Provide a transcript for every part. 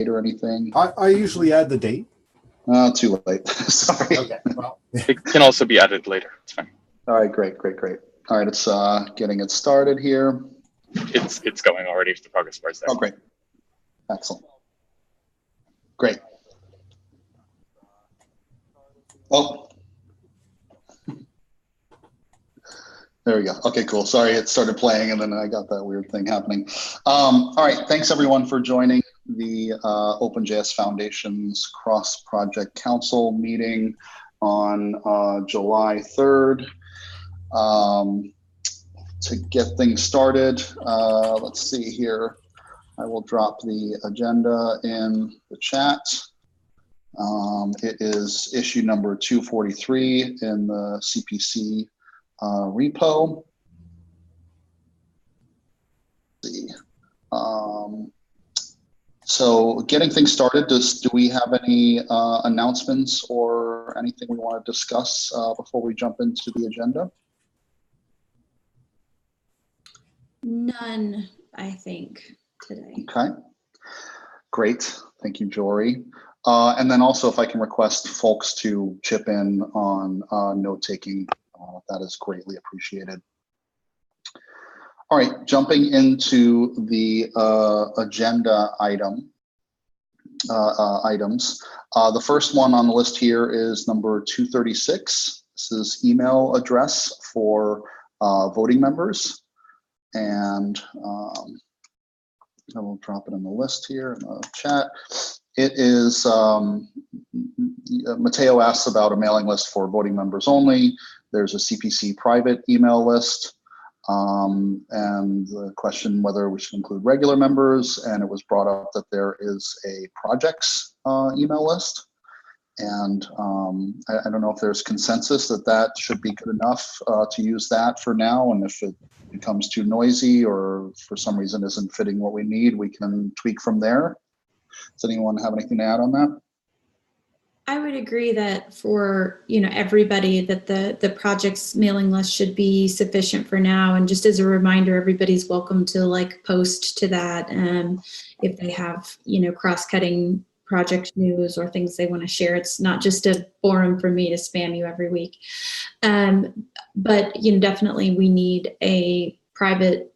or anything? I usually add the date. Too late. Sorry. Okay. Well, It can also be added later. It's fine. All right, great. All right, it's getting it started here. It's going already if the progress bar is there. Oh, great. Excellent. Great. Oh. There we go. Okay, cool. Sorry, it started playing and then I got that weird thing happening. All right, thanks everyone for joining the OpenJS Foundation's Cross-Project Council meeting on July 3rd. To get things started, let's see here. I will drop the agenda in the chat. It is issue number 243 in the CPC repo. Let's see. So getting things started, do we have any announcements or anything we want to discuss before we jump into the agenda? None, I think, today. Okay, great. Thank you, Jory. And then also if I can request folks to chip in on note-taking, that is greatly appreciated. All right, jumping into the agenda items. The first one on the list here is number 236. This is email address for voting members. And I will drop it in the list here in the chat. It is, Mateo asks about a mailing list for voting members only. There's a CPC private email list. And the question whether we should include regular members, and it was brought up that there is a projects email list. And I don't know if there's consensus that that should be good enough to use that for now, and if it becomes too noisy or for some reason isn't fitting what we need, we can tweak from there. Does anyone have anything to add on that? I would agree that for everybody that the project's mailing list should be sufficient for now. And just as a reminder, everybody's welcome to post to that if they have cross-cutting project news or things they want to share. It's not just a forum for me to spam you every week. But definitely we need a private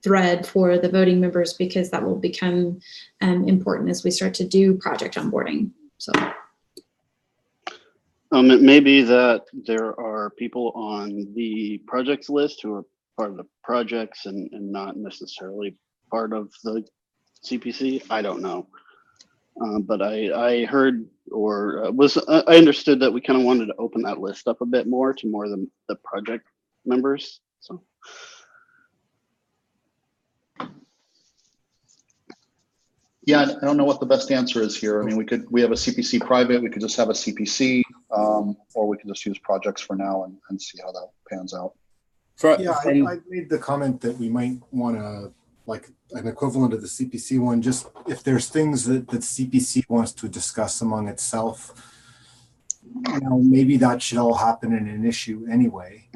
thread for the voting members because that will become important as we start to do project onboarding. So. It may be that there are people on the projects list who are part of the projects and not necessarily part of the CPC. I don't know. But I heard or I understood that we kind of wanted to open that list up a bit more to more than the project members. So. Yeah, I don't know what the best answer is here. I mean, we have a CPC private, we could just have a CPC, or we could just use projects for now and see how that pans out. Yeah, I made the comment that we might want to like an equivalent of the CPC one, just if there's things that CPC wants to discuss among itself, maybe that should all happen in an issue anyway.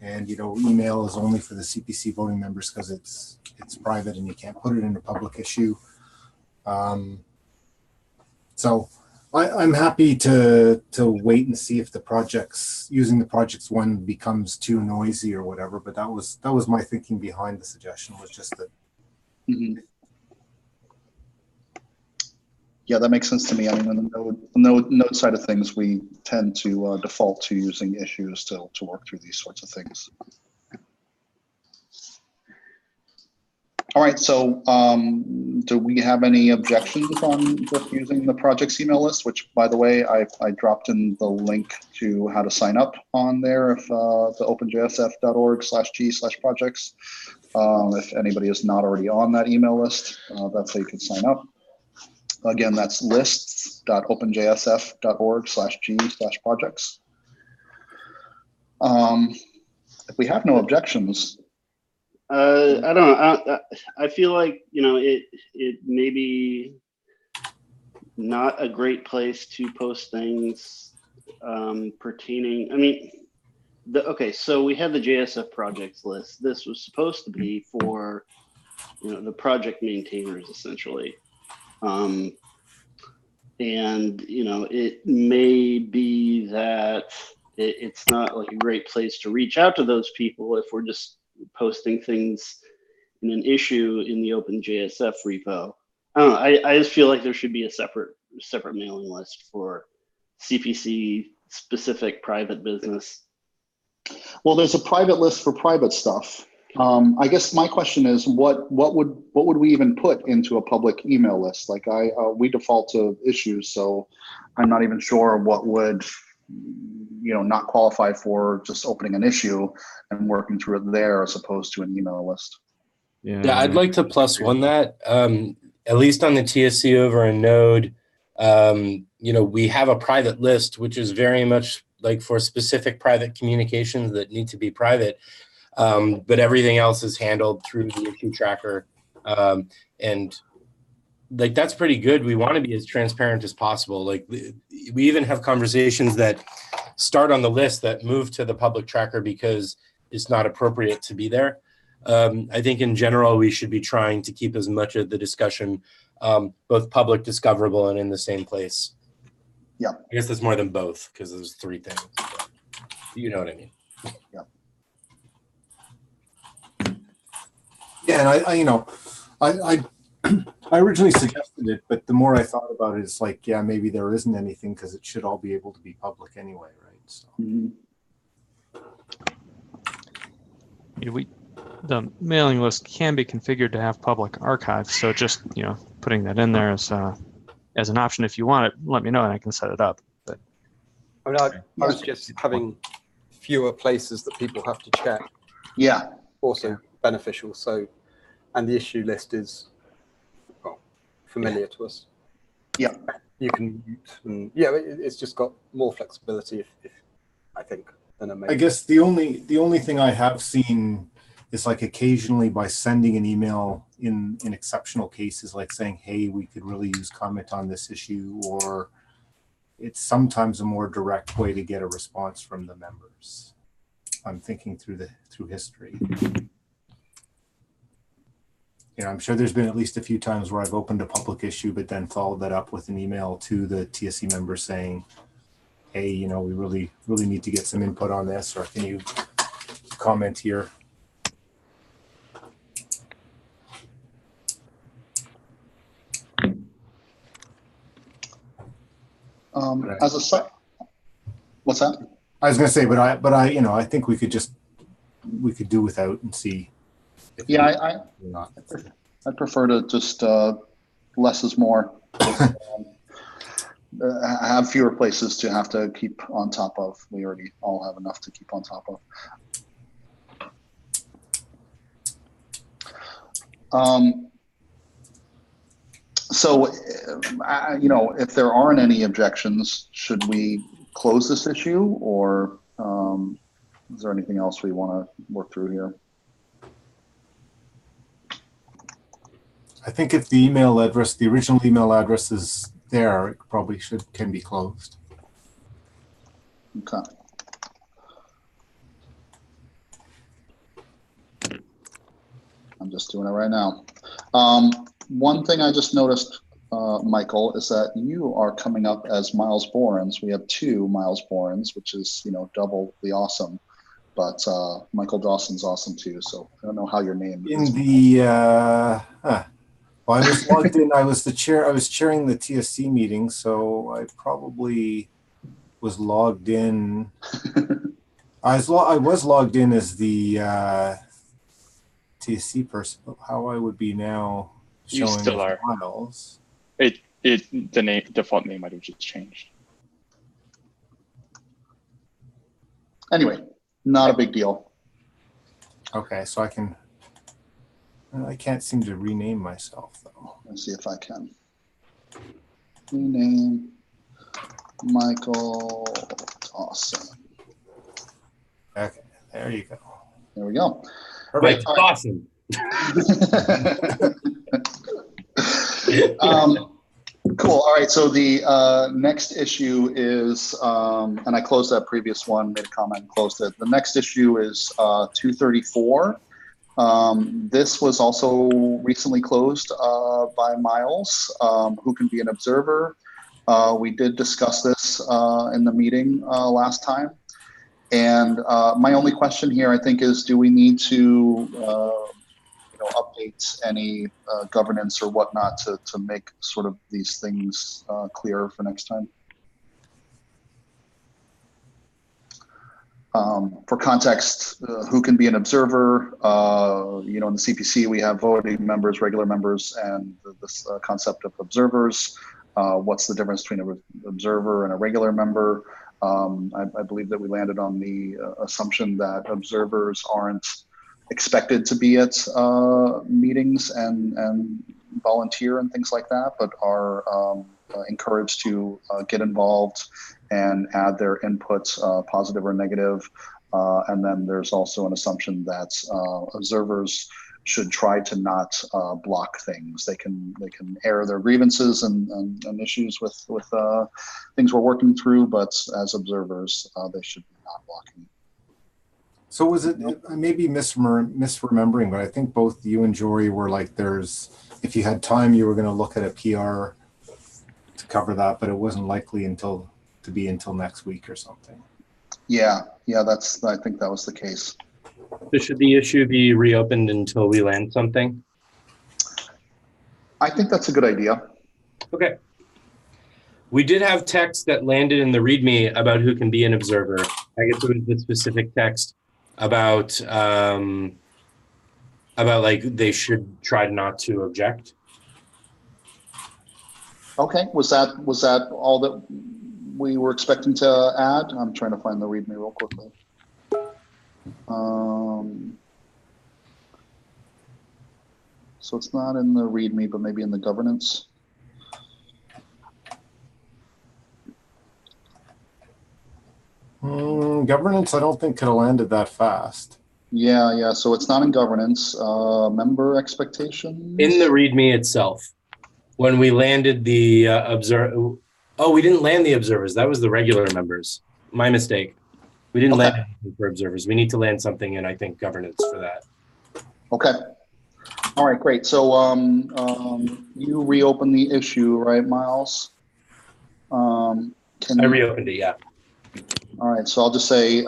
And, email is only for the CPC voting members because it's private and you can't put it in a public issue. So I'm happy to wait and see if using the projects one becomes too noisy or whatever. But that was my thinking behind the suggestion, was just that. Mm-hmm. Yeah, that makes sense to me. I mean, on the node side of things, we tend to default to using issues to work through these sorts of things. All right, so do we have any objections on just using the project's email list, which, by the way, I dropped in the link to how to sign up on there, if the openjsf.org/g/projects. If anybody is not already on that email list, that's how you can sign up. Again, that's lists.openjsf.org/g/projects. If we have no objections, I don't know. I feel like it may be not a great place to post things pertaining. I mean, okay. So we have the JSF projects list. This was supposed to be for the project maintainers essentially. And, you know, it may be that it's not like a great place to reach out to those people if we're just posting things in an issue in the OpenJSF repo. I don't know. I just feel like there should be a separate mailing list for CPC specific private business. Well, there's a private list for private stuff. I guess my question is, what would we even put into a public email list? Like we default to issues, so I'm not even sure what would, you know, not qualify for just opening an issue and working through it there as opposed to an email list. Yeah, I'd like to +1 that. At least on the TSC over in Node, you know, we have a private list, which is very much like for specific private communications that need to be private. But everything else is handled through the issue tracker. And like, that's pretty good. We want to be as transparent as possible. Like we even have conversations that start on the list that move to the public tracker because it's not appropriate to be there. I think in general, we should be trying to keep as much of the discussion both public, discoverable, and in the same place. Yeah. I guess that's more than both because there's 3 things. You know what I mean? Yeah. Yeah, and I you know, I originally suggested it, but the more I thought about it, it's like, yeah, maybe there isn't anything because it should all be able to be public anyway, right? So. The mailing list can be configured to have public archives, so just, you know, putting that in there as an option if you want it, let me know and I can set it up. But I mean, I was just having fewer places that people have to check. Yeah. Also beneficial. So, and the issue list is, well, familiar to us. Yeah. You can mute, and yeah, it's just got more flexibility, if I think, than a mail. I guess the only thing I have seen is like occasionally by sending an email in exceptional cases, like saying, hey, we could really use comment on this issue, or it's sometimes a more direct way to get a response from the members. I'm thinking through history. You know, I'm sure there's been at least a few times where I've opened a public issue, but then followed that up with an email to the TSC members saying, hey, you know, we really need to get some input on this, or can you comment here? As a site, what's that? I was going to say, but I, you know, I think we could do without and see. Yeah, I prefer to just less is more. Have fewer places to have to keep on top of. We already all have enough to keep on top of. So, you know, if there aren't any objections, should we close this issue, or is there anything else we want to work through here? I think if the email address, the original email address is there, it probably can be closed. Okay. I'm just doing it right now. One thing I just noticed, Michael, is that you are coming up as Miles Borens. We have 2 Miles Borens, which is, you know, double the awesome. But Michael Dawson's awesome too. So I don't know how your name is. Well, I was logged in. I was chairing the TSC meeting, so I probably was logged in. I was logged in as the TSC person. But how I would be now? You still are. Miles. The default name might have just changed. Anyway, not a big deal. Okay, so I can't seem to rename myself though. Let's see if I can. Rename Michael Dawson. Okay, there you go. There we go. Perfect. Awesome. Cool. All right. So the next issue is, and I closed that previous one, made a comment, closed it. The next issue is 234. This was also recently closed by Miles, who can be an observer. We did discuss this in the meeting last time. And my only question here, I think, is do we need to update any governance or whatnot to make sort of these things clearer for next time? For context, who can be an observer? In the CPC, we have voting members, regular members, and this concept of observers. What's the difference between an observer and a regular member? I believe that we landed on the assumption that observers aren't expected to be at meetings and volunteer and things like that, but are encouraged to get involved and add their inputs, positive or negative. And then there's also an assumption that observers should try to not block things. They can air their grievances and issues with things we're working through, but as observers, they should be not blocking. So was it, I may be misremembering, but I think both you and Jory were like, if you had time, you were going to look at a PR to cover that, but it wasn't likely until next week or something. Yeah, I think that was the case. So should the issue be reopened until we land something? I think that's a good idea. Okay. We did have text that landed in the README about who can be an observer. I guess it was the specific text about like they should try not to object. Okay. Was that all that we were expecting to add? I'm trying to find the README real quickly. So it's not in the README, but maybe in the governance. Governance, I don't think could have landed that fast. Yeah. So it's not in governance. Member expectations? In the README itself, when we landed the we didn't land the observers. That was the regular members. My mistake. We didn't land anything for observers. We need to land something in, I think, governance for that. Okay. All right, great. So you reopened the issue, right, Miles? I reopened it, yeah. All right, so I'll just say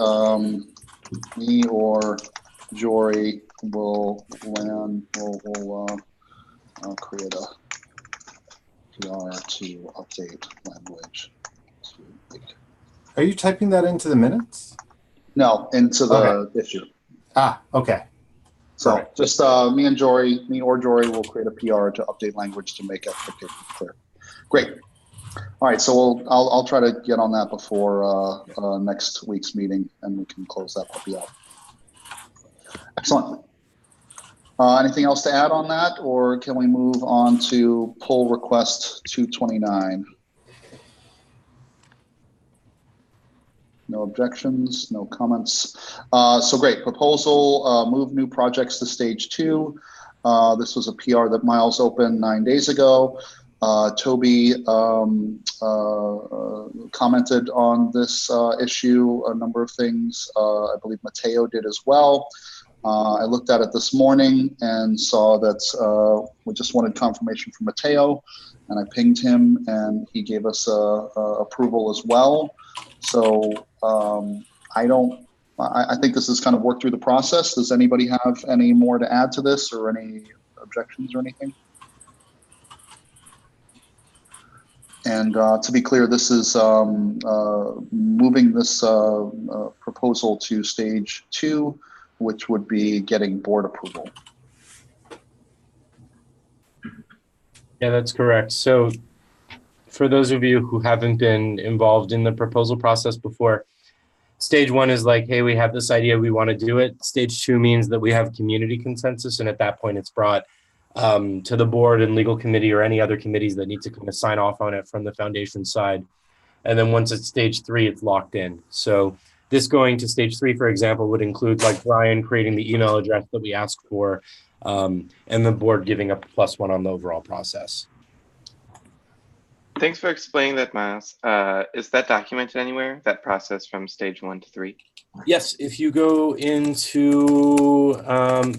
me or Jory will create a PR to update language. Are you typing that into the minutes? No, into the issue. Okay. So right. Just me or Jory will create a PR to update language to make expectations clear. Great. All right, so I'll try to get on that before next week's meeting, and we can close that puppy out. Excellent. Anything else to add on that, or can we move on to pull request 229? No objections, no comments. So great, proposal, move new projects to stage 2. This was a PR that Miles opened 9 days ago. Toby commented on this issue, a number of things. I believe Matteo did as well. I looked at it this morning and saw that we just wanted confirmation from Matteo, and I pinged him and he gave us approval as well. So I think this is kind of worked through the process. Does anybody have any more to add to this, or any objections or anything? And to be clear, this is moving this proposal to stage 2, which would be getting board approval. Yeah, that's correct. So for those of you who haven't been involved in the proposal process before, stage 1 is like, hey, we have this idea, we want to do it. Stage 2 means that we have community consensus, and at that point it's brought to the board and legal committee or any other committees that need to kind of sign off on it from the foundation side. And then once it's stage 3, it's locked in. So this going to stage 3, for example, would include like Brian creating the email address that we asked for, and the board giving a +1 on the overall process. Thanks for explaining that, Miles. Is that documented anywhere, that process from stage 1 to 3? Yes, if you go into,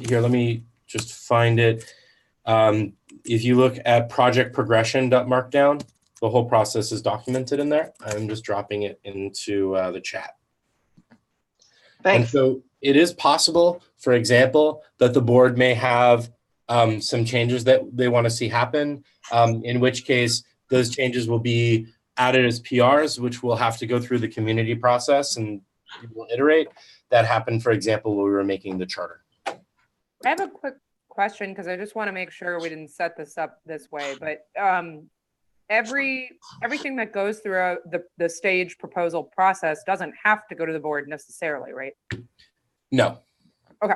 here, let me just find it. If you look at project progression.markdown, The whole process is documented in there. I'm just dropping it into the chat. Thanks. And so it is possible, for example, that the board may have some changes that they want to see happen, in which case those changes will be added as PRs, which will have to go through the community process and people will iterate. That happened, for example, when we were making the charter. I have a quick question because I just want to make sure we didn't set this up this way, but everything that goes through the stage proposal process doesn't have to go to the board necessarily, right? No. Okay.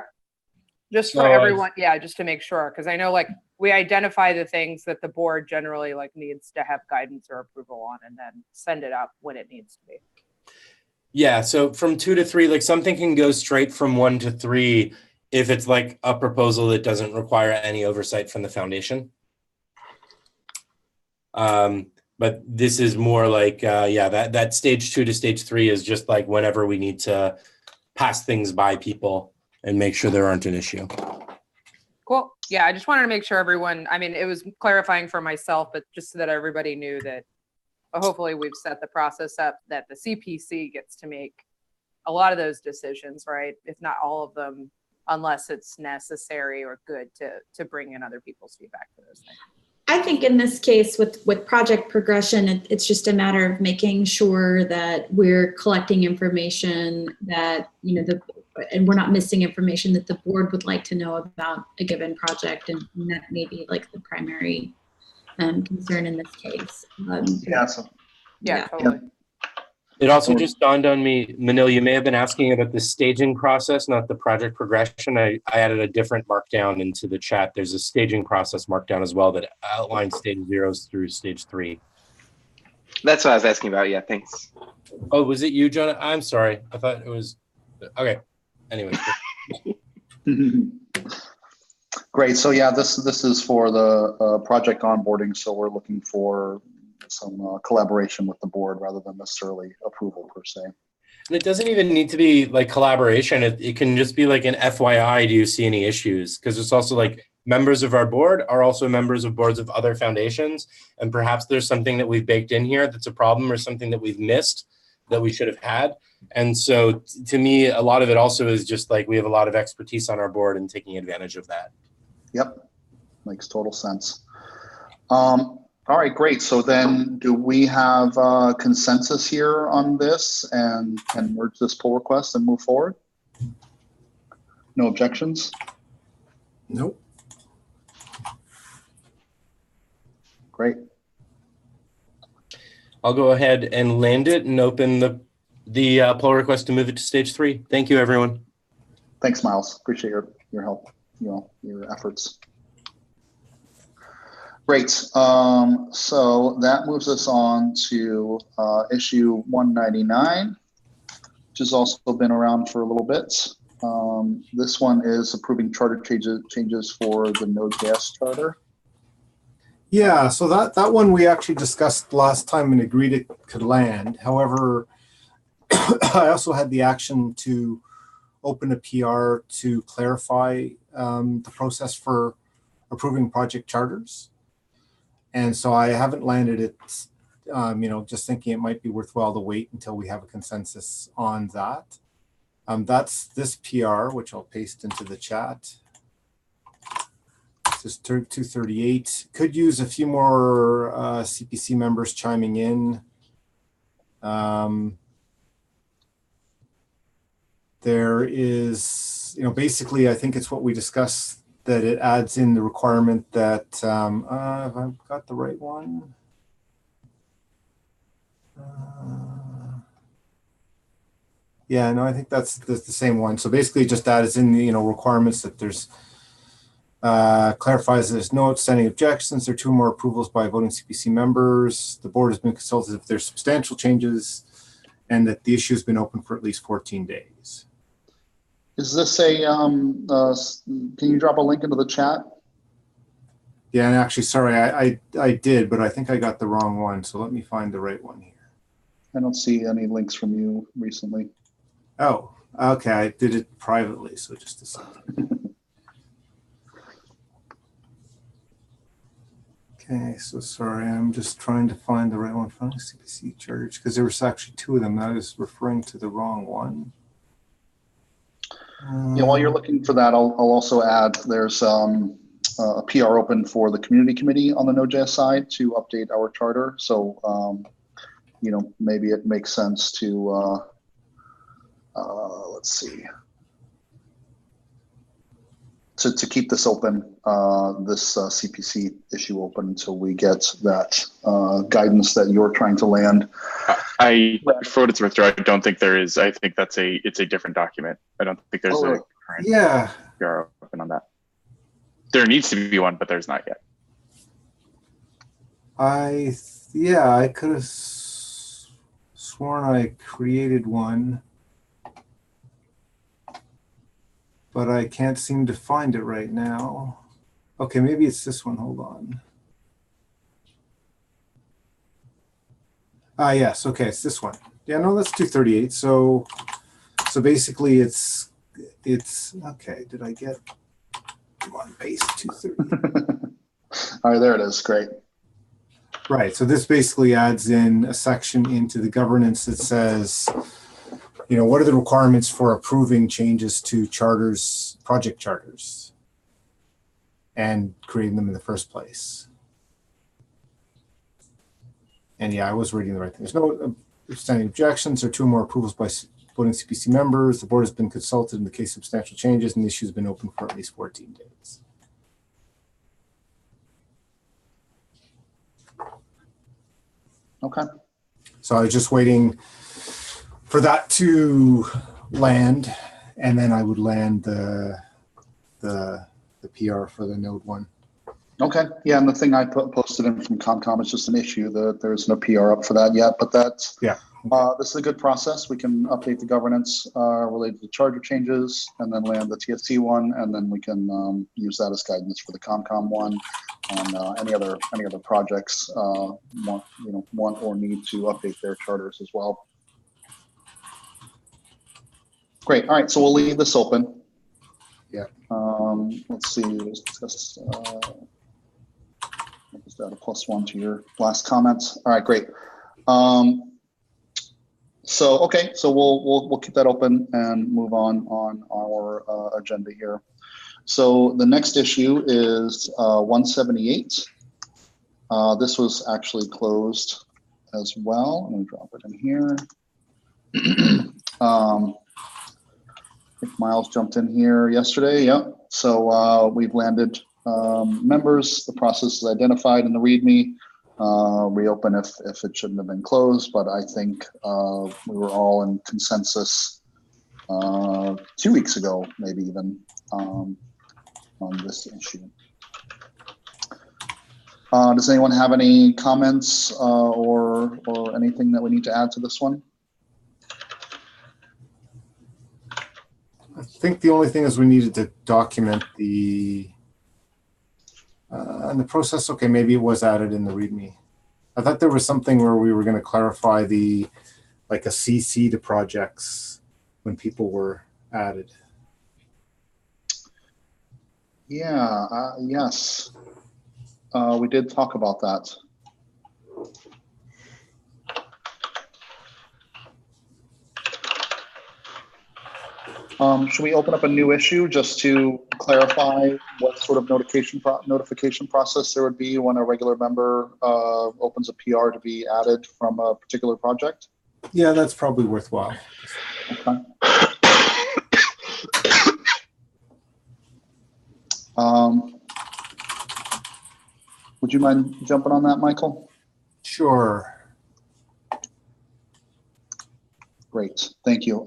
Just for everyone, yeah, just to make sure, because I know like we identify the things that the board generally like needs to have guidance or approval on and then send it up when it needs to be. Yeah, so from 2 to 3, like something can go straight from 1 to 3 if it's like a proposal that doesn't require any oversight from the foundation. But this is more like, yeah, that stage 2 to stage 3 is just like whenever we need to pass things by people and make sure there aren't an issue. Cool. Yeah, I just wanted to make sure everyone, I mean, it was clarifying for myself, but just so that everybody knew that hopefully we've set the process up that the CPC gets to make a lot of those decisions, right? If not all of them, unless it's necessary or good to bring in other people's feedback for those things. I think in this case with project progression, it's just a matter of making sure that we're collecting information that, you know, and we're not missing information that the board would like to know about a given project, and that may be like the primary concern in this case. Yeah, totally. It also just dawned on me, Manil, you may have been asking about the staging process, not the project progression. I added a different markdown into the chat. There's a staging process markdown as well that outlines stage 0 through stage 3. That's what I was asking about. Yeah, thanks. Oh, was it you, Jonah? I'm sorry. I thought it was, okay. Anyway. Great. So yeah, this is for the project onboarding. So we're looking for some collaboration with the board rather than necessarily approval per se. And it doesn't even need to be like collaboration. It can just be like an FYI, do you see any issues? Because it's also like members of our board are also members of boards of other foundations. And perhaps there's something that we've baked in here that's a problem or something that we've missed that we should have had. And so to me, a lot of it also is just like we have a lot of expertise on our board and taking advantage of that. Yep, makes total sense. All right, great. So then do we have consensus here on this and can merge this pull request and move forward? No objections? Nope. Great. I'll go ahead and land it and open the pull request to move it to stage 3. Thank you, everyone. Thanks, Miles. Appreciate your help, your efforts. Great. So that moves us on to issue 199, which has also been around for a little bit. This one is approving charter changes for the Node.js charter. Yeah, so that one we actually discussed last time and agreed it could land. However, I also had the action to open a PR to clarify the process for approving project charters. And so I haven't landed it, just thinking it might be worthwhile to wait until we have a consensus on that. That's this PR, which I'll paste into the chat. This is 238. Could use a few more CPC members chiming in. There is, basically, I think it's what we discussed, that it adds in the requirement that, if I've got the right one. Yeah, no, I think that's the same one. So basically it just adds in the, requirements that there's, clarifies there's no outstanding objections. There are 2 more approvals by voting CPC members. The board has been consulted if there's substantial changes and that the issue has been open for at least 14 days. Is this a, can you drop a link into the chat? Yeah, and actually, sorry, I did, but I think I got the wrong one. So let me find the right one here. I don't see any links from you recently. Oh, okay. I did it privately, so just a second. Okay, so sorry, I'm just trying to find the right one. Finding CPC charters, because there was actually two of them. I was referring to the wrong one. Yeah, while you're looking for that, I'll also add there's a PR open for the community committee on the Node.js side to update our charter. So, you know, maybe it makes sense to, let's see, to keep this open, this CPC issue open until we get that guidance that you're trying to land. For what it's worth, I don't think there is. I think it's a different document. I don't think there's a current PR open on that. There needs to be one, but there's not yet. I could have sworn I created one, but I can't seem to find it right now. Okay, maybe it's this one. Hold on. Yes, okay, it's this one. Yeah, no, that's 238. So basically it's okay. Did I get, come on, base 230? All right, there it is. Great. Right. So this basically adds in a section into the governance that says, you know, what are the requirements for approving changes to charters, project charters, and creating them in the first place. And yeah, I was reading the right thing. There's no outstanding objections or two or more approvals by voting CPC members. The board has been consulted in the case of substantial changes, and the issue has been open for at least 14 days. Okay. So I was just waiting for that to land, and then I would land the PR for the node one. Okay. Yeah, and the thing I posted in from ComCom is just an issue that there's no PR up for that yet, but that's this is a good process. We can update the governance related to charter changes, and then land the TSC one, and then we can use that as guidance for the ComCom one, and any other projects want or need to update their charters as well. Great. All right. So we'll leave this open. Yeah. Let's see. Let's just add a +1 to your last comments. All right. Great. So okay. So we'll keep that open and move on our agenda here. So the next issue is 178. This was actually closed as well. Let me drop it in here. I think Miles jumped in here yesterday. Yep. So we've landed members. The process is identified in the README. Reopen if it shouldn't have been closed, but I think we were all in consensus 2 weeks ago, maybe even on this issue. Does anyone have any comments or anything that we need to add to this one? I think the only thing is we needed to document the and the process. Okay, maybe it was added in the README. I thought there was something where we were going to clarify like a CC to projects when people were added. Yeah. Yes. We did talk about that. Should we open up a new issue just to clarify what sort of notification process there would be when a regular member opens a PR to be added from a particular project? Yeah, that's probably worthwhile. Okay. Would you mind jumping on that, Michael? Sure. Great, thank you.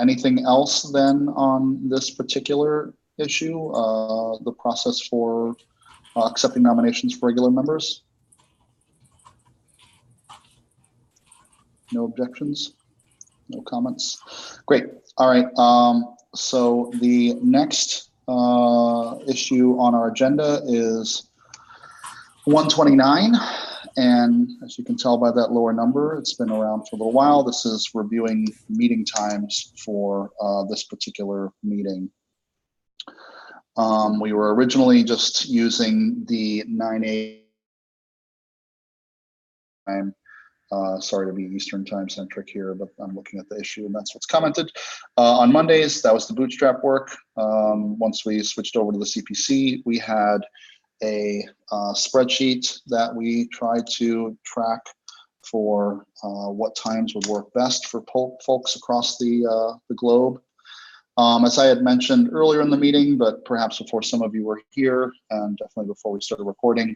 Anything else then on this particular issue, the process for accepting nominations for regular members? No objections? No comments? Great, all right. So the next issue on our agenda is 129. And as you can tell by that lower number, it's been around for a little while. This is reviewing meeting times for this particular meeting. We were originally just using the 9 a.m. Sorry to be Eastern time centric here, but I'm looking at the issue and that's what's commented. On Mondays, that was the bootstrap work. Once we switched over to the CPC, we had a spreadsheet that we tried to track for what times would work best for folks across the globe. As I had mentioned earlier in the meeting, but perhaps before some of you were here and definitely before we started recording,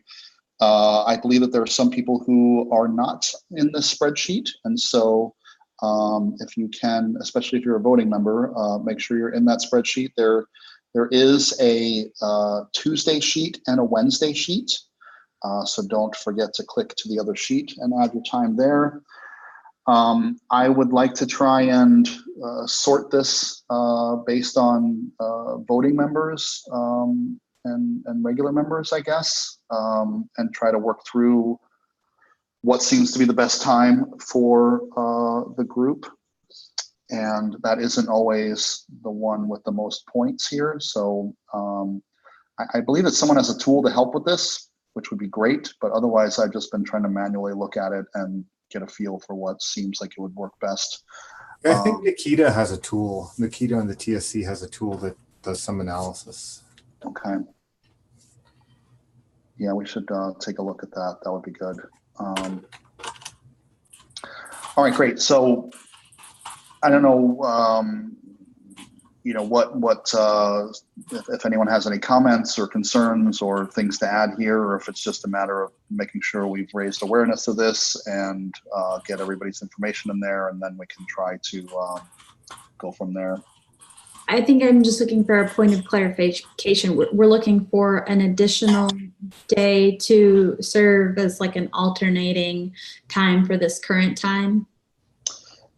I believe that there are some people who are not in this spreadsheet. And so if you can, especially if you're a voting member, make sure you're in that spreadsheet. There is a Tuesday sheet and a Wednesday sheet. So don't forget to click to the other sheet and add your time there. I would like to try and sort this based on voting members and regular members, I guess, and try to work through what seems to be the best time for the group. And that isn't always the one with the most points here. So I believe that someone has a tool to help with this, which would be great. But otherwise, I've just been trying to manually look at it and get a feel for what seems like it would work best. I think Nikita has a tool. Nikita on the TSC has a tool that does some analysis. Okay. Yeah, we should take a look at that. That would be good. All right, great. So I don't know, you know, if anyone has any comments or concerns or things to add here, or if it's just a matter of making sure we've raised awareness of this and get everybody's information in there, and then we can try to go from there. I think I'm just looking for a point of clarification. We're looking for an additional day to serve as like an alternating time for this current time.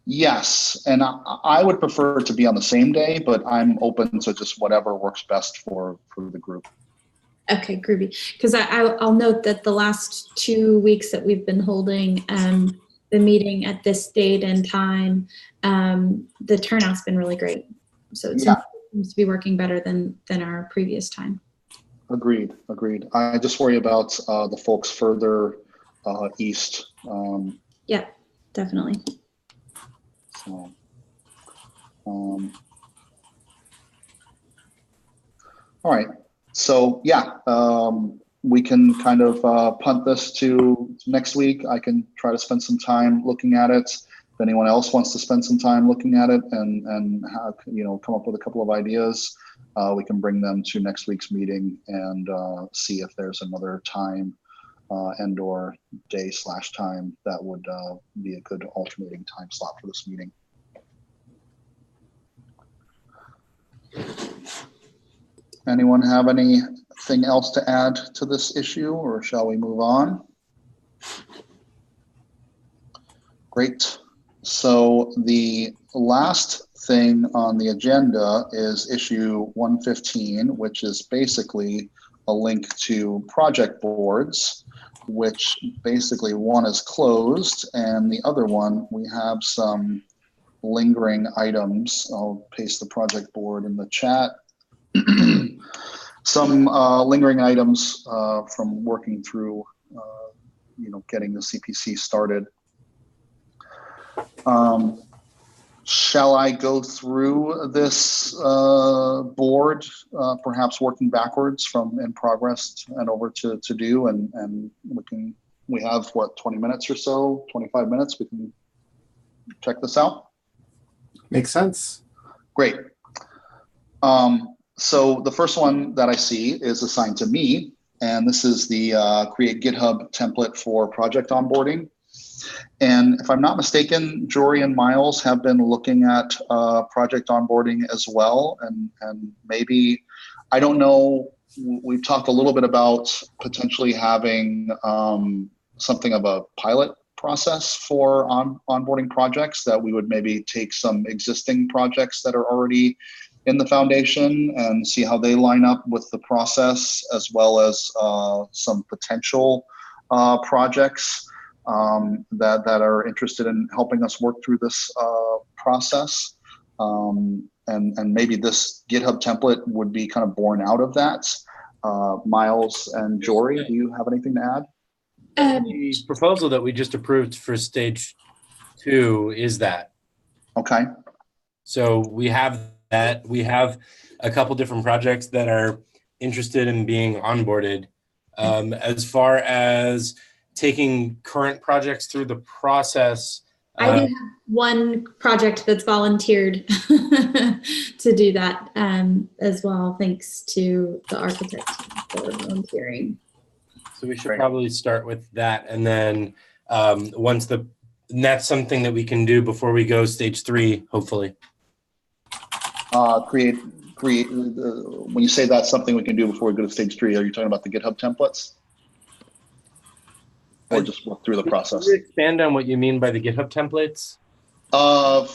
Yes, and I would prefer it to be on the same day, but I'm open to just whatever works best for the group. Okay, groovy. Because I'll note that the last 2 weeks that we've been holding the meeting at this date and time, the turnout's been really great. So it seems to be working better than our previous time. Agreed. I just worry about the folks further east. Yeah, definitely. So, all right. So yeah, we can kind of punt this to next week. I can try to spend some time looking at it. If anyone else wants to spend some time looking at it and have, you know, come up with a couple of ideas, we can bring them to next week's meeting and see if there's another time and or day/time that would be a good alternating time slot for this meeting. Anyone have anything else to add to this issue, or shall we move on? Great. So the last thing on the agenda is issue 115, which is basically a link to project boards, which basically one is closed and the other one, we have some lingering items. I'll paste the project board in the chat. Some lingering items from working through, you know, getting the CPC started. Shall I go through this board, perhaps working backwards from in progress and over to do, and we have what, 20 minutes or so, 25 minutes, we can check this out? Makes sense. Great. So the first one that I see is assigned to me, and this is the create GitHub template for project onboarding. And if I'm not mistaken, Jory and Miles have been looking at project onboarding as well. And maybe, I don't know, we've talked a little bit about potentially having something of a pilot process for onboarding projects, that we would maybe take some existing projects that are already in the foundation and see how they line up with the process, as well as some potential projects that are interested in helping us work through this process. And maybe this GitHub template would be kind of born out of that. Miles and Jory, do you have anything to add? The proposal that we just approved for stage 2 is that. Okay. So we have that. We have a couple different projects that are interested in being onboarded. As far as taking current projects through the process. I do have one project that's volunteered to do that as well, thanks to the architect for volunteering. So we should probably start with that, and then that's something that we can do before we go stage 3, hopefully. Create. When you say that's something we can do before we go to stage 3, are you talking about the GitHub templates? Or just work through the process? Can you expand on what you mean by the GitHub templates?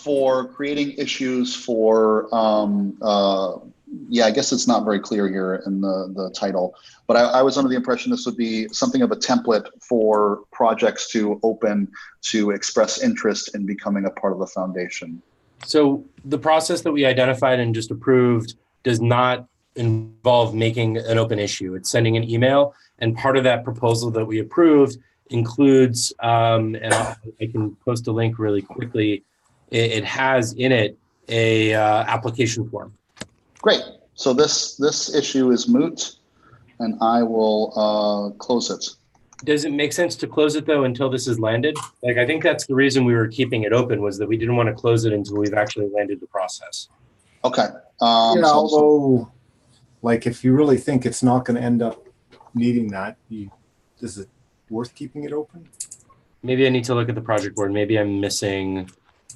For creating issues for, yeah, I guess it's not very clear here in the title, but I was under the impression this would be something of a template for projects to open to express interest in becoming a part of the foundation. So the process that we identified and just approved does not involve making an open issue. It's sending an email, and part of that proposal that we approved includes, and I can post a link really quickly, it has in it a application form. Great. So this issue is moot, and I will close it. Does it make sense to close it though until this is landed? Like, I think that's the reason we were keeping it open, was that we didn't want to close it until we've actually landed the process. Okay. Yeah, although, like, if you really think it's not going to end up needing that, is it worth keeping it open? Maybe I need to look at the project board. Maybe I'm missing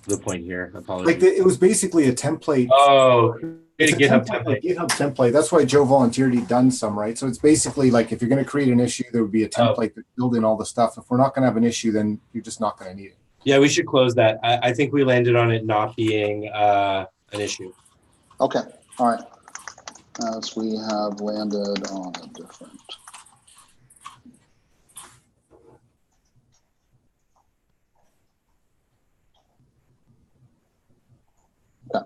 the point here. Apologies. Like, it was basically a template. Oh, it's a GitHub template. A GitHub template. That's why Joe volunteered. He'd done some, right? So it's basically like, if you're going to create an issue, there would be a template that build in all the stuff. If we're not going to have an issue, then you're just not going to need it. Yeah, we should close that. I think we landed on it not being an issue. Okay. All right. As we have landed on a different. Okay.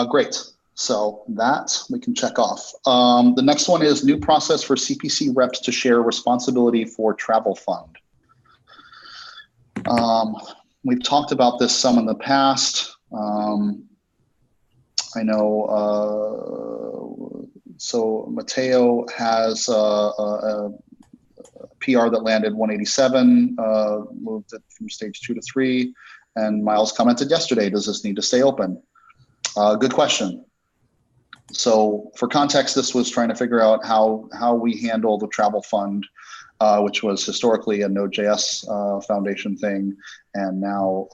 Great. So that we can check off. The next one is new process for CPC reps to share responsibility for travel fund. We've talked about this some in the past. I know, so Mateo has a PR that landed 187, moved it from stage 2 to 3, and Miles commented yesterday, does this need to stay open? Good question. So for context, this was trying to figure out how we handle the travel fund, which was historically a Node.js Foundation thing, and now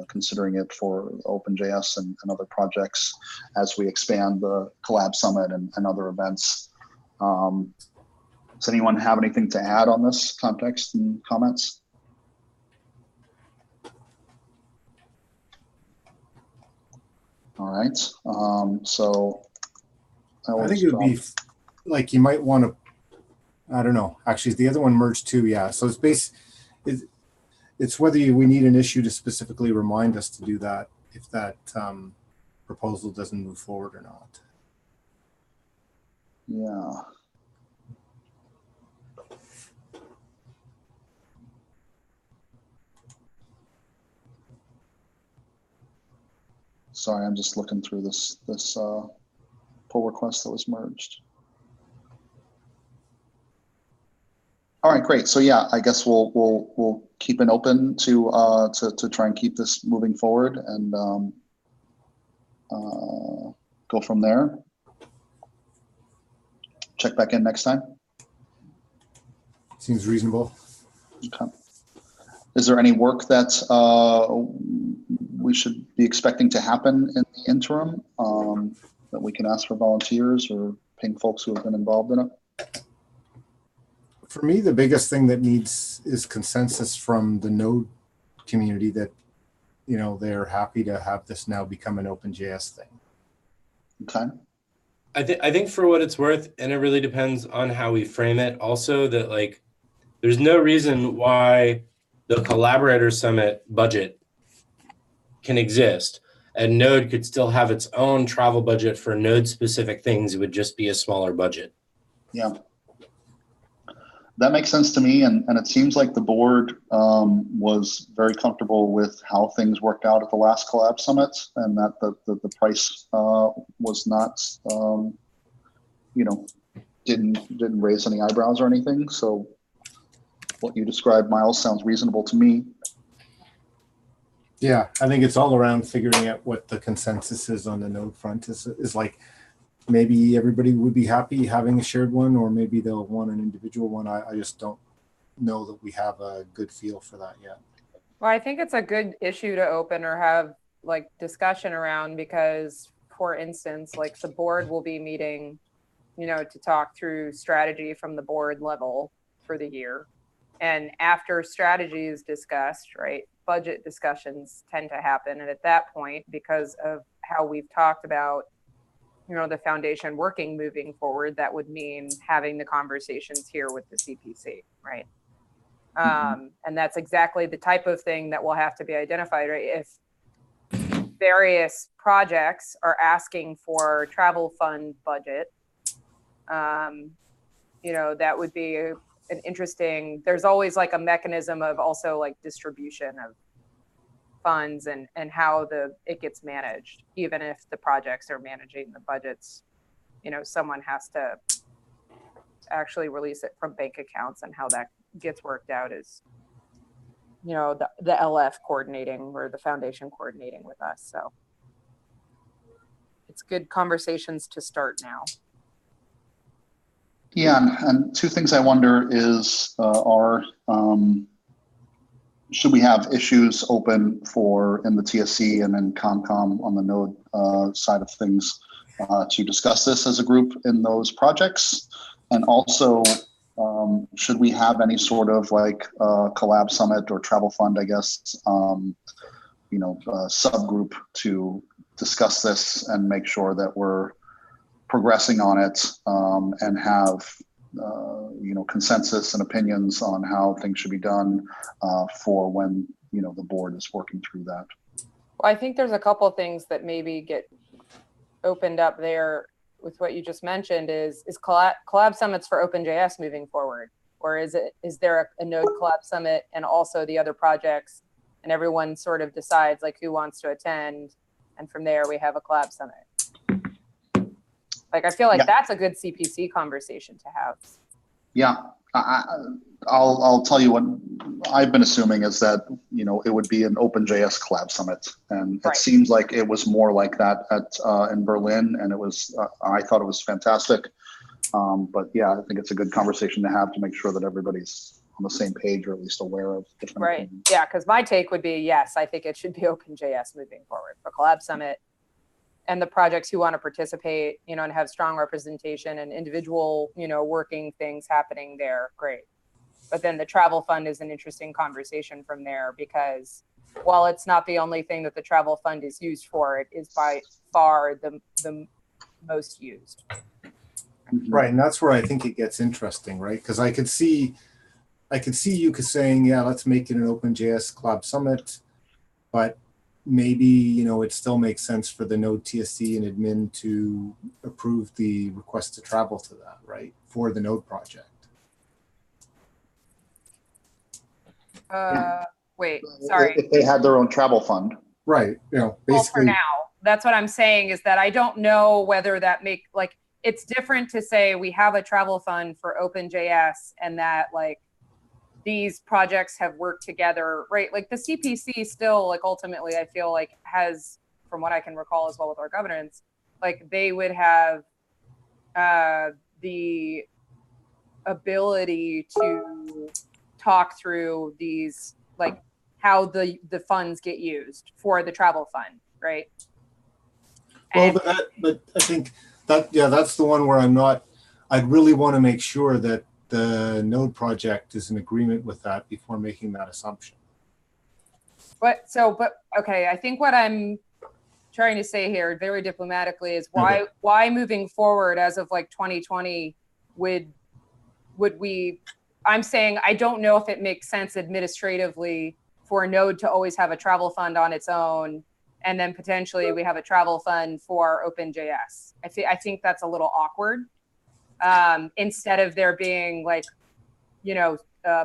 considering it for OpenJS and other projects as we expand the Collab Summit and other events. Does anyone have anything to add on this context and comments? All right. So I think it would be like, you might want to, I don't know. Actually, the other one merged too. Yeah. So it's whether we need an issue to specifically remind us to do that, if that proposal doesn't move forward or not. Yeah. Sorry, I'm just looking through this pull request that was merged. All right, great. So yeah, I guess we'll keep it open to try and keep this moving forward, and go from there. Check back in next time. Seems reasonable. Okay. Is there any work that we should be expecting to happen in the interim, that we can ask for volunteers or ping folks who have been involved in it? For me, the biggest thing that needs is consensus from the Node community that, they're happy to have this now become an OpenJS thing. Okay. I think for what it's worth, and it really depends on how we frame it also, that like, there's no reason why the Collaborator Summit budget can exist, and Node could still have its own travel budget for Node specific things. It would just be a smaller budget. Yeah. That makes sense to me, and it seems like the board was very comfortable with how things worked out at the last Collab Summit, and that the price was not, didn't raise any eyebrows or anything. So what you described, Miles, sounds reasonable to me. Yeah, I think it's all around figuring out what the consensus is on the node front. Is like, maybe everybody would be happy having a shared one, or maybe they'll want an individual one. I just don't know that we have a good feel for that yet. Well, I think it's a good issue to open or have like discussion around, because, for instance, like the board will be meeting, to talk through strategy from the board level for the year. And after strategy is discussed, right, budget discussions tend to happen. And at that point, because of how we've talked about, the foundation working moving forward, that would mean having the conversations here with the CPC, right? And that's exactly the type of thing that will have to be identified, right? If various projects are asking for travel fund budget, that would be an interesting, there's always like a mechanism of also like distribution of funds and how it gets managed. Even if the projects are managing the budgets, someone has to actually release it from bank accounts, and how that gets worked out is, the LF coordinating or the foundation coordinating with us. So it's good conversations to start now. Yeah, and two things I wonder is, should we have issues open in the TSC and then ComCom on the node side of things to discuss this as a group in those projects? And also, should we have any sort of like collab summit or travel fund, I guess, subgroup to discuss this and make sure that we're progressing on it and have consensus and opinions on how things should be done for when the board is working through that. Well, I think there's a couple of things that maybe get opened up there with what you just mentioned. Is collab summits for OpenJS moving forward, or is there a node collab summit and also the other projects, and everyone sort of decides like who wants to attend, and from there we have a collab summit? Like, I feel like that's a good CPC conversation to have. Yeah, I'll tell you what I've been assuming is that, it would be an OpenJS collab summit. And it seems like it was more like that in Berlin. And it was, I thought it was fantastic. But yeah, I think it's a good conversation to have to make sure that everybody's on the same page, or at least aware of different opinions. Yeah, because my take would be, yes, I think it should be OpenJS moving forward for collab summit. And the projects who want to participate, and have strong representation and individual, working things happening there, great. But then the travel fund is an interesting conversation from there, because while it's not the only thing that the travel fund is used for, it is by far the most used. Right, and that's where I think it gets interesting, right? Because I could see you saying, yeah, let's make it an OpenJS Collab Summit, but maybe, it still makes sense for the node TSC and admin to approve the request to travel to that, right, for the node project. Wait, sorry. If they had their own travel fund. Right, basically. Well, for now, that's what I'm saying, is that I don't know whether that it's different to say we have a travel fund for OpenJS and that these projects have worked together, right? Like the CPC still, ultimately, I feel like has, from what I can recall as well with our governance, they would have the ability to talk through these, how the funds get used for the travel fund, right? Well, but I think that's the one where I'd really want to make sure that the node project is in agreement with that before making that assumption. But okay, I think what I'm trying to say here very diplomatically is why moving forward as of 2020 would we, I'm saying I don't know if it makes sense administratively for a node to always have a travel fund on its own, and then potentially we have a travel fund for OpenJS. I think that's a little awkward. Instead of there being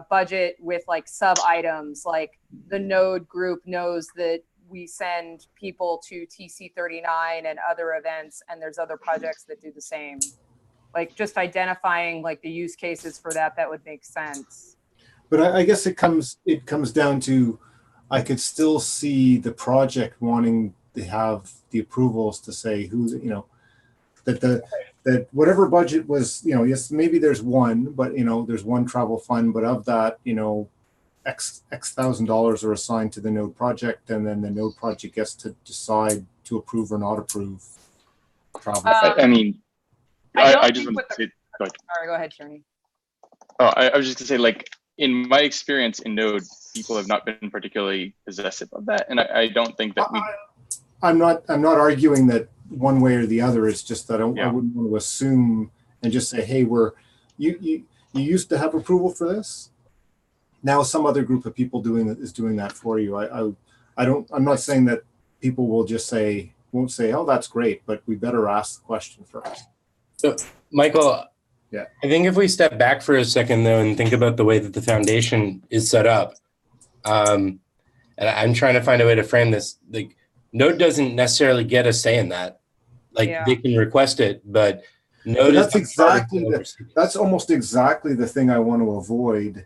budget with like sub items, like the node group knows that we send people to TC39 and other events, and there's other projects that do the same. Like just identifying like the use cases for that would make sense. But I guess it comes down to, I could still see the project wanting to have the approvals to say who, that whatever budget was, yes, maybe there's one, but there's one travel fund, but of that, X $1,000s are assigned to the node project, and then the node project gets to decide to approve or not approve travel. I just want to say, sorry, go ahead, Tierney. Oh, I was just gonna say, like, in my experience in Node, people have not been particularly possessive of that, and I don't think that I'm not arguing that one way or the other. It's just that I wouldn't want to assume and just say, hey, you used to have approval for this. Now some other group of people is doing that for you. I'm not saying that people won't say, oh, that's great, but we better ask the question first. So, Michael, yeah, I think if we step back for a second, though, and think about the way that the foundation is set up, and I'm trying to find a way to frame this, like, Node doesn't necessarily get a say in that. Like, they can request it, but Node that's almost exactly the thing I want to avoid.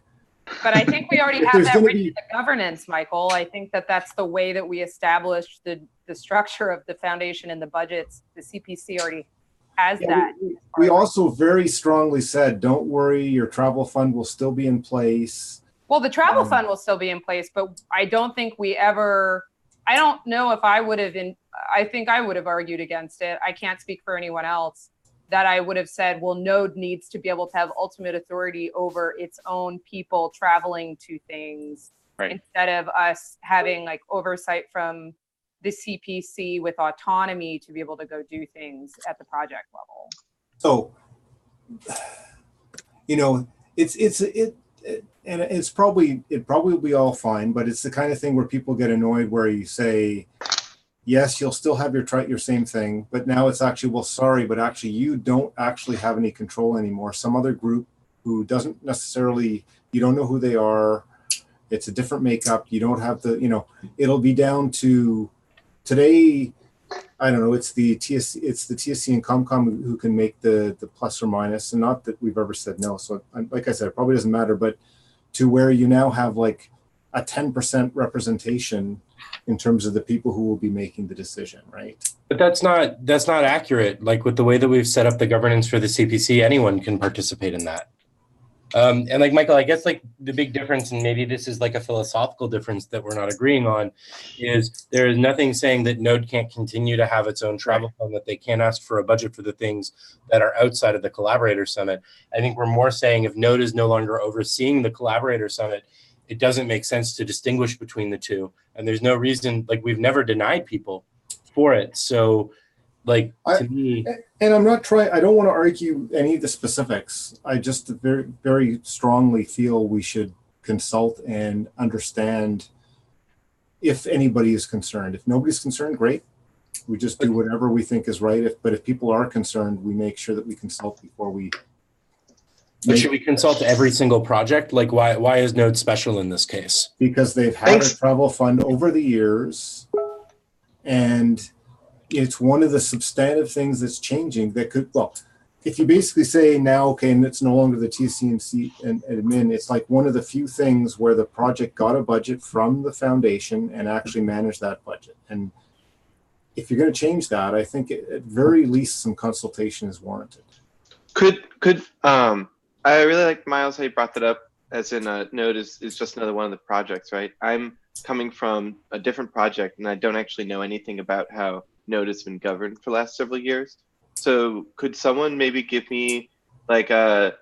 But I think we already have that written in the governance, Michael. I think that's the way that we established the structure of the foundation and the budgets. The CPC already has that. We also very strongly said, don't worry, your travel fund will still be in place. Well, the travel fund will still be in place, but I don't think I don't know if I would have I think I would have argued against it. I can't speak for anyone else. That I would have said, well, Node needs to be able to have ultimate authority over its own people traveling to things, instead of us having like oversight from the CPC with autonomy to be able to go do things at the project level. So, it probably will be all fine, but it's the kind of thing where people get annoyed where you say, yes, you'll still have your same thing, but now it's actually, well, sorry, but actually you don't actually have any control anymore. Some other group who doesn't necessarily, you don't know who they are. It's a different makeup. You don't have it'll be down to today. I don't know. It's the TSC and ComCom who can make the plus or minus, and not that we've ever said no. So like I said, it probably doesn't matter, but to where you now have like a 10% representation in terms of the people who will be making the decision, right? But that's not accurate. Like with the way that we've set up the governance for the CPC, anyone can participate in that. And like Michael, I guess like the big difference, and maybe this is like a philosophical difference that we're not agreeing on, is there is nothing saying that Node can't continue to have its own travel fund, that they can't ask for a budget for the things that are outside of the Collaborator Summit. I think we're more saying if Node is no longer overseeing the Collaborator Summit, it doesn't make sense to distinguish between the two. And there's no reason, like we've never denied people for it. So like to me. And I'm not trying, I don't want to argue any of the specifics. I just very, very strongly feel we should consult and understand if anybody is concerned. If nobody's concerned, great. We just do whatever we think is right. But if people are concerned, we make sure that we consult before we. But should we consult every single project? Like why is Node special in this case? Because they've had a travel fund over the years, and it's one of the substantive things that's changing that could, well, if you basically say now, okay, and it's no longer the TC and admin, it's like one of the few things where the project got a budget from the foundation and actually managed that budget. And if you're going to change that, I think at very least some consultation is warranted. I really like, Miles, how you brought that up, as in Node is just another one of the projects, right? I'm coming from a different project and I don't actually know anything about how Node has been governed for the last several years. So could someone maybe give me like a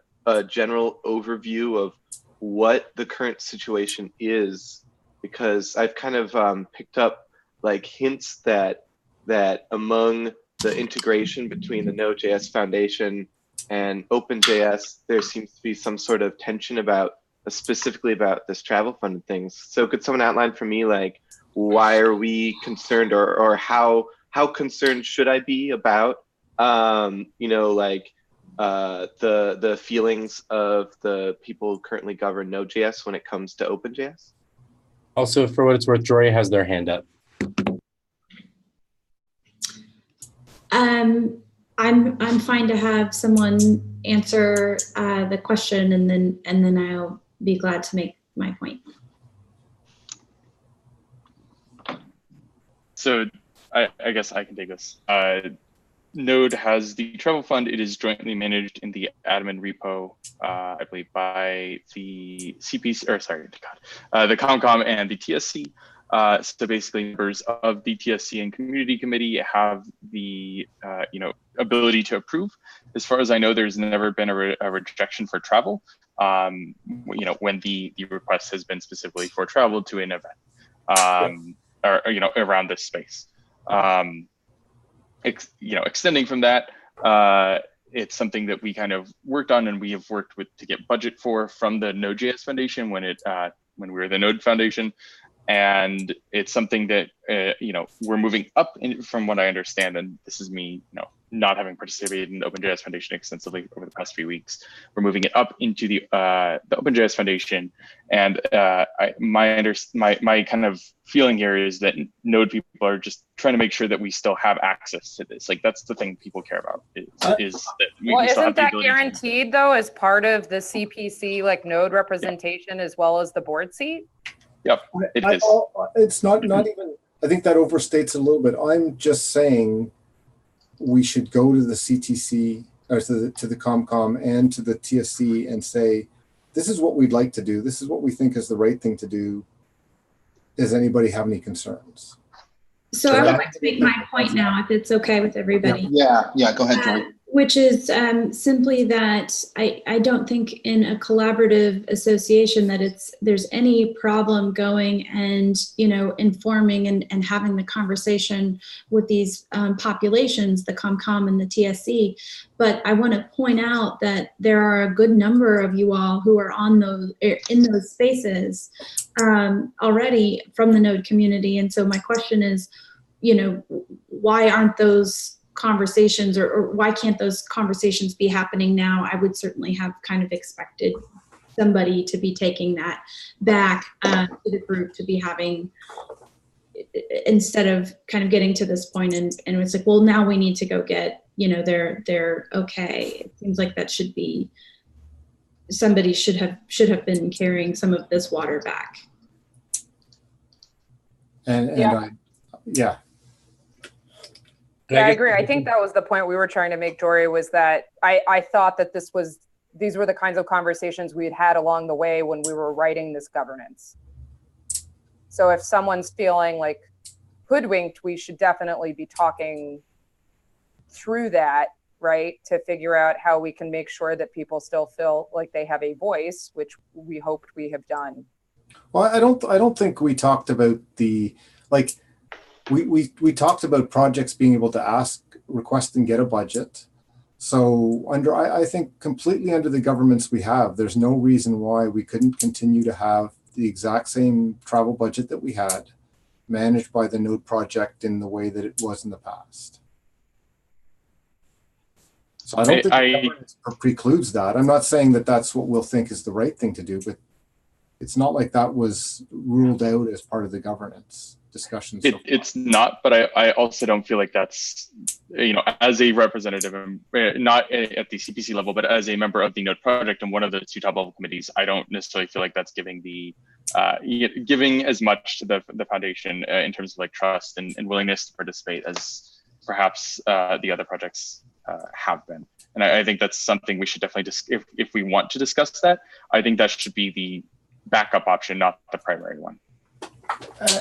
general overview of what the current situation is? Because I've kind of picked up like hints that among the integration between the Node.js Foundation and OpenJS, there seems to be some sort of tension about specifically about this travel fund and things. So could someone outline for me, like, why are we concerned, or how concerned should I be about, like the feelings of the people who currently govern Node.js when it comes to OpenJS? Also, for what it's worth, Jory has their hand up. I'm fine to have someone answer the question, and then I'll be glad to make my point. So I guess I can take this. Node has the travel fund. It is jointly managed in the admin repo, I believe, by the CPC, or sorry, God, the ComCom and the TSC. So basically, members of the TSC and community committee have the ability to approve. As far as I know, there's never been a rejection for travel. When the request has been specifically for travel to an event, or around this space. Extending from that, it's something that we kind of worked on, and we have worked with to get budget for from the Node.js Foundation when we were the Node Foundation, and it's something that we're moving up from what I understand, and this is me not having participated in the OpenJS Foundation extensively over the past few weeks. We're moving it up into the OpenJS Foundation, and my kind of feeling here is that Node people are just trying to make sure that we still have access to this. Like, that's the thing people care about is that we well, still have isn't the that ability guaranteed though as part of the CPC Node representation as well as the board seat? Yep, it is. It's not even. I think that overstates a little bit. I'm just saying we should go to the CTC or to the ComCom and to the TSC and say, this is what we'd like to do. This is what we think is the right thing to do. Does anybody have any concerns? So I would like to make my point now, if it's okay with everybody. Yeah, go ahead, Jory. Which is simply that I don't think in a collaborative association that there's any problem going and informing and having the conversation with these populations, the ComCom and the TSC. But I want to point out that there are a good number of you all who are in those spaces already from the Node community. And so my question is, why aren't those conversations or why can't those conversations be happening now? I would certainly have kind of expected somebody to be taking that back to the group to be having, instead of kind of getting to this point and it's like, well, now we need to go get, they're okay. It seems like that should be, somebody should have been carrying some of this water back. Yeah, I agree. I think that was the point we were trying to make, Jory, was that I thought that these were the kinds of conversations we had along the way when we were writing this governance. So if someone's feeling like hoodwinked, we should definitely be talking through that, right? To figure out how we can make sure that people still feel like they have a voice, which we hoped we have done. Well, I don't think we talked about we talked about projects being able to request and get a budget. So I think completely under the governments we have, there's no reason why we couldn't continue to have the exact same travel budget that we had managed by the Node project in the way that it was in the past. So I don't think the governance precludes that. I'm not saying that that's what we'll think is the right thing to do, but it's not like that was ruled out as part of the governance discussions. It's not, but I also don't feel like that's, as a representative, not at the CPC level, but as a member of the Node project and one of the two top level committees, I don't necessarily feel like that's giving giving as much to the foundation in terms of trust and willingness to participate as perhaps the other projects have been. And I think that's something we should definitely if we want to discuss that, I think that should be the backup option, not the primary one.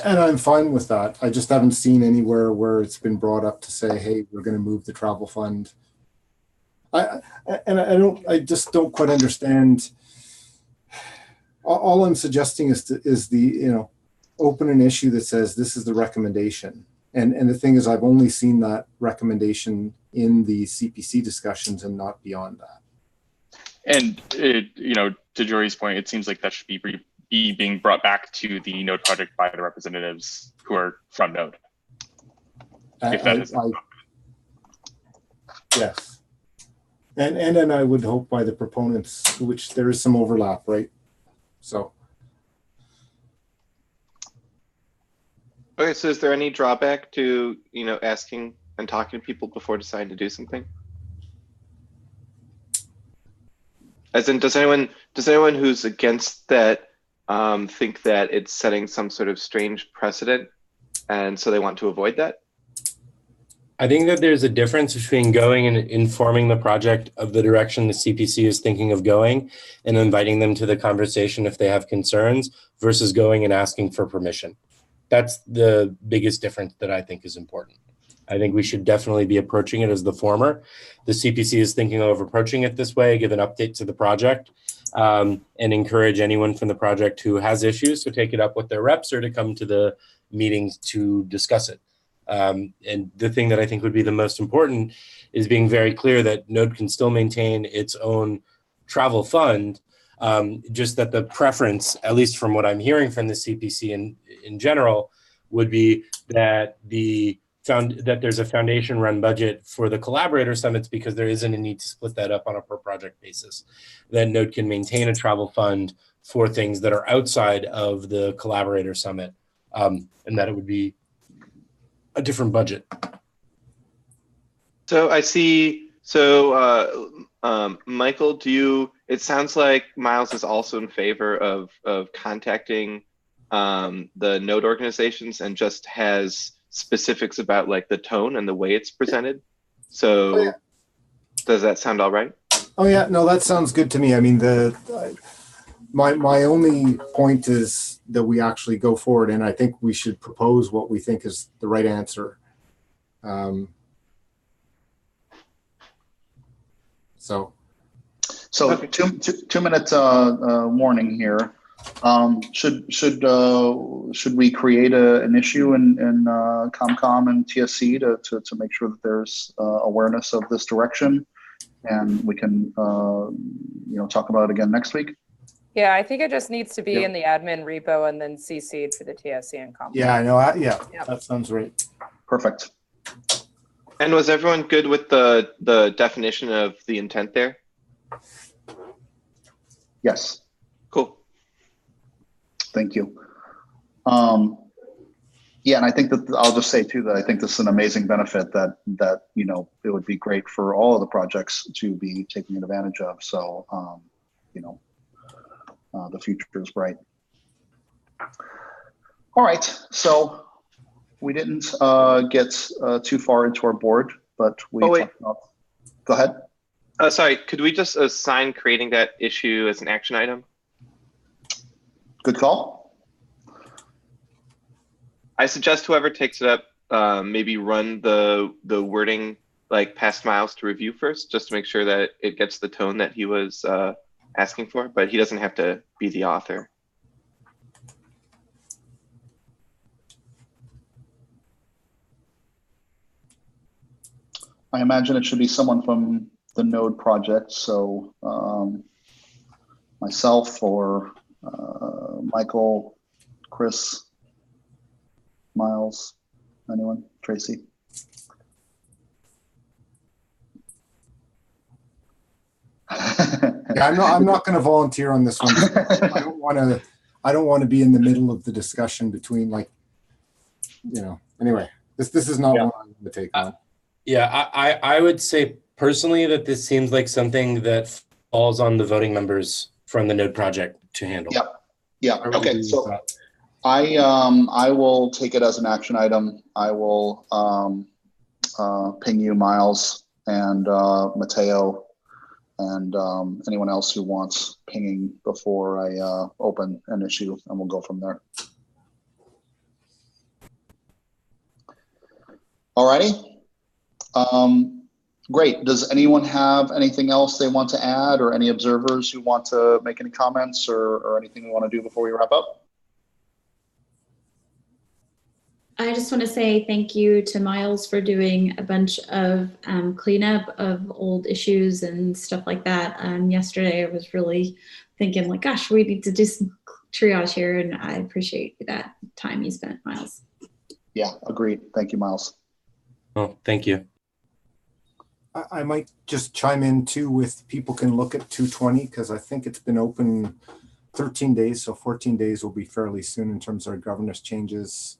And I'm fine with that. I just haven't seen anywhere where it's been brought up to say, hey, we're going to move the travel fund. I just don't quite understand. All I'm suggesting is the open an issue that says this is the recommendation. And the thing is, I've only seen that recommendation in the CPC discussions and not beyond that. And to Jory's point, it seems like that should be being brought back to the Node project by the representatives who are from Node. Yes. And then I would hope by the proponents, which there is some overlap, right? So. Okay, so is there any drawback to, asking and talking to people before deciding to do something? As in, does anyone who's against that think that it's setting some sort of strange precedent, and so they want to avoid that? I think that there's a difference between going and informing the project of the direction the CPC is thinking of going and inviting them to the conversation if they have concerns versus going and asking for permission. That's the biggest difference that I think is important. I think we should definitely be approaching it as the former. The CPC is thinking of approaching it this way, give an update to the project, and encourage anyone from the project who has issues to take it up with their reps or to come to the meetings to discuss it. And the thing that I think would be the most important is being very clear that Node can still maintain its own travel fund, just that the preference, at least from what I'm hearing from the CPC in general, would be that that there's a foundation-run budget for the collaborator summits because there isn't a need to split that up on a per-project basis. Then Node can maintain a travel fund for things that are outside of the collaborator summit, and that it would be a different budget. So I see. So Michael, it sounds like Miles is also in favor of contacting the Node organizations and just has specifics about like the tone and the way it's presented. So yeah. Does that sound all right? Oh yeah, no, that sounds good to me. I mean, my only point is that we actually go forward, and I think we should propose what we think is the right answer. So okay. 2-minute warning here. Should we create an issue in ComCom and TSC to make sure that there's awareness of this direction, and we can talk about it again next week? Yeah, I think it just needs to be in the admin repo and then CC'd for the TSC and ComCom. Yeah, I know. That sounds right. Perfect. And was everyone good with the definition of the intent there? Yes. Cool. Thank you. Yeah, and I think that I'll just say too that I think this is an amazing benefit that it would be great for all of the projects to be taking advantage of. So the future is bright. All right, so we didn't get too far into our board, but we talked about. Go ahead. Sorry, could we just assign creating that issue as an action item? Good call. I suggest whoever takes it up maybe run the wording like past Miles to review first, just to make sure that it gets the tone that he was asking for, but he doesn't have to be the author. I imagine it should be someone from the Node project, so myself or Michael, Chris, Miles, anyone, Tracy. Yeah, I'm not going to volunteer on this one. I don't want to be in the middle of the discussion between Anyway, this is not one I'm going to take on. Yeah, I would say personally that this seems like something that falls on the voting members from the Node project to handle. Yeah. Okay. So I will take it as an action item. I will ping you, Miles, and Mateo, and anyone else who wants pinging before I open an issue, and we'll go from there. Alrighty. Great. Does anyone have anything else they want to add, or any observers who want to make any comments or anything we want to do before we wrap up? I just want to say thank you to Miles for doing a bunch of cleanup of old issues and stuff like that. Yesterday, I was really thinking like, gosh, we need to do some triage here, and I appreciate that time you spent, Miles. Yeah, agreed. Thank you, Miles. Oh, thank you. I might just chime in too with people can look at 220 because I think it's been open 13 days. So 14 days will be fairly soon in terms of our governance changes.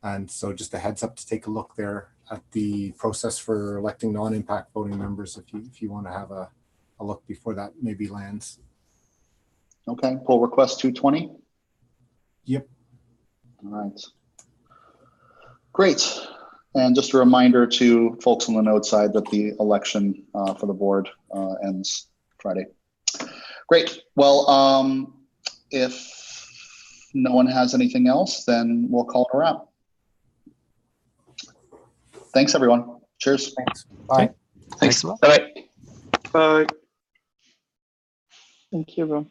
And so just a heads up to take a look there at the process for electing non-impact voting members if you want to have a look before that maybe lands. Okay, pull request 220. Yep. All right. Great. And just a reminder to folks on the node side that the election for the board ends Friday. Great. Well, if no one has anything else, then we'll call it a wrap. Thanks, everyone. Cheers. Thanks. Bye. Thanks a lot. Bye. Bye. Thank you, everyone.